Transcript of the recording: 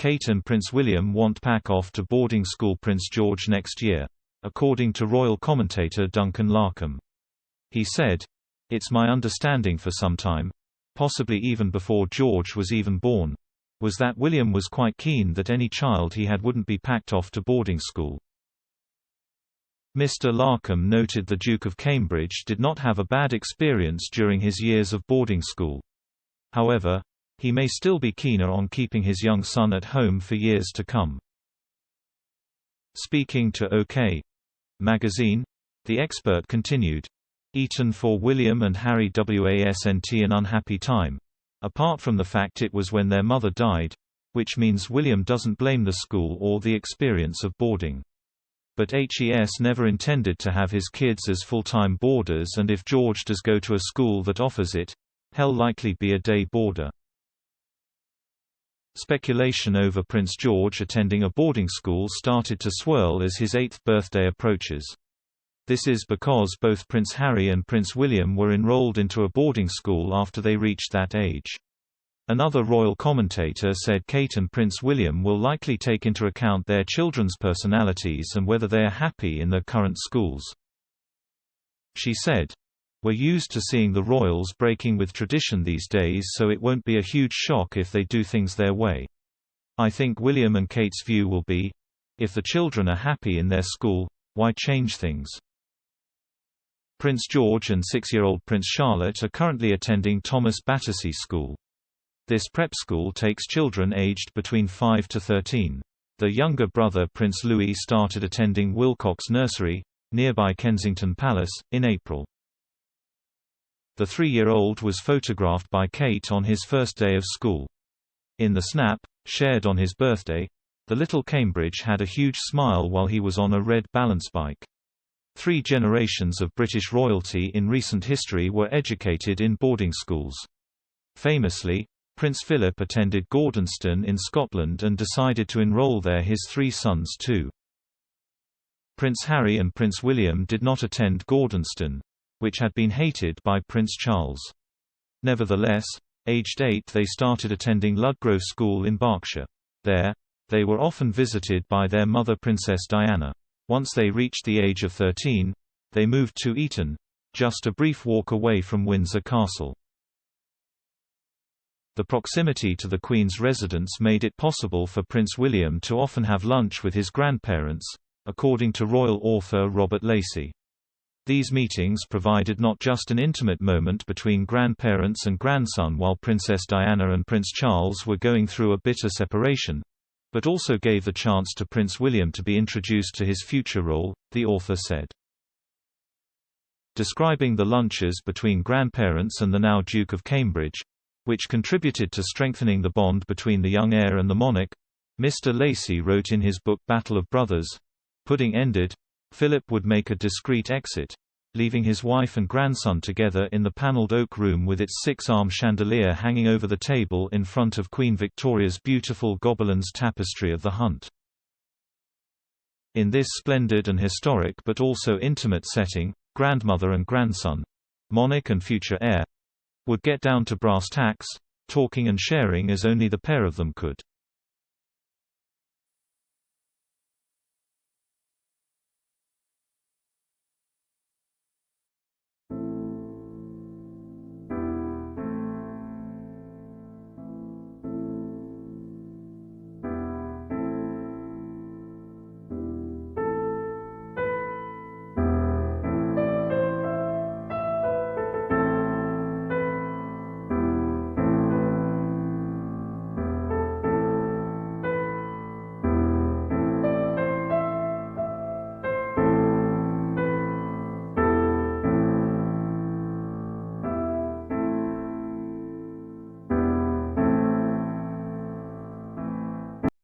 Kate and Prince William won't pack off to boarding school Prince George next year, according to royal commentator Duncan Larcombe. He said, "It's my understanding for some time, possibly even before George was even born, was that William was quite keen that any child he had wouldn't be packed off to boarding school." Mr. Larcombe noted the Duke of Cambridge did not have a bad experience during his years of boarding school. However, he may still be keener on keeping his young son at home for years to come. Speaking to OK! Magazine, the expert continued, "Eton for William and Harry wasn't an unhappy time. Apart from the fact it was when their mother died, which means William doesn't blame the school or the experience of boarding. But HES never intended to have his kids as full-time boarders, and if George does go to a school that offers it, he'll likely be a day boarder." Speculation over Prince George attending a boarding school started to swirl as his 8th birthday approaches. This is because both Prince Harry and Prince William were enrolled into a boarding school after they reached that age. Another royal commentator said Kate and Prince William will likely take into account their children's personalities and whether they are happy in their current schools. She said, "We're used to seeing the royals breaking with tradition these days, so it won't be a huge shock if they do things their way. I think William and Kate's view will be, if the children are happy in their school, why change things?" Prince George and 6-year-old Prince Charlotte are currently attending Thomas Battersea School. This prep school takes children aged between 5 to 13. Their younger brother Prince Louis started attending Wilcox Nursery, nearby Kensington Palace, in April. The 3-year-old was photographed by Kate on his first day of school. In the snap, shared on his birthday, the little Cambridge had a huge smile while he was on a red balance bike. 3 generations of British royalty in recent history were educated in boarding schools. Famously, Prince Philip attended Gordonston in Scotland and decided to enroll there his 3 sons too. Prince Harry and Prince William did not attend Gordonston, which had been hated by Prince Charles. Nevertheless, aged 8 they started attending Ludgrove School in Berkshire. There, they were often visited by their mother Princess Diana. Once they reached the age of 13, they moved to Eton, just a brief walk away from Windsor Castle. The proximity to the Queen's residence made it possible for Prince William to often have lunch with his grandparents, according to royal author Robert Lacey. These meetings provided not just an intimate moment between grandparents and grandson while Princess Diana and Prince Charles were going through a bitter separation, but also gave the chance to Prince William to be introduced to his future role, the author said. Describing the lunches between grandparents and the now Duke of Cambridge, which contributed to strengthening the bond between the young heir and the monarch, Mr. Lacey wrote in his book Battle of Brothers, "Pudding ended, Philip would make a discreet exit, leaving his wife and grandson together in the panelled oak room with its 6-arm chandelier hanging over the table in front of Queen Victoria's beautiful Gobelins tapestry of the Hunt." In this splendid and historic but also intimate setting, grandmother and grandson, monarch and future heir, would get down to brass tacks, talking and sharing as only the pair of them could.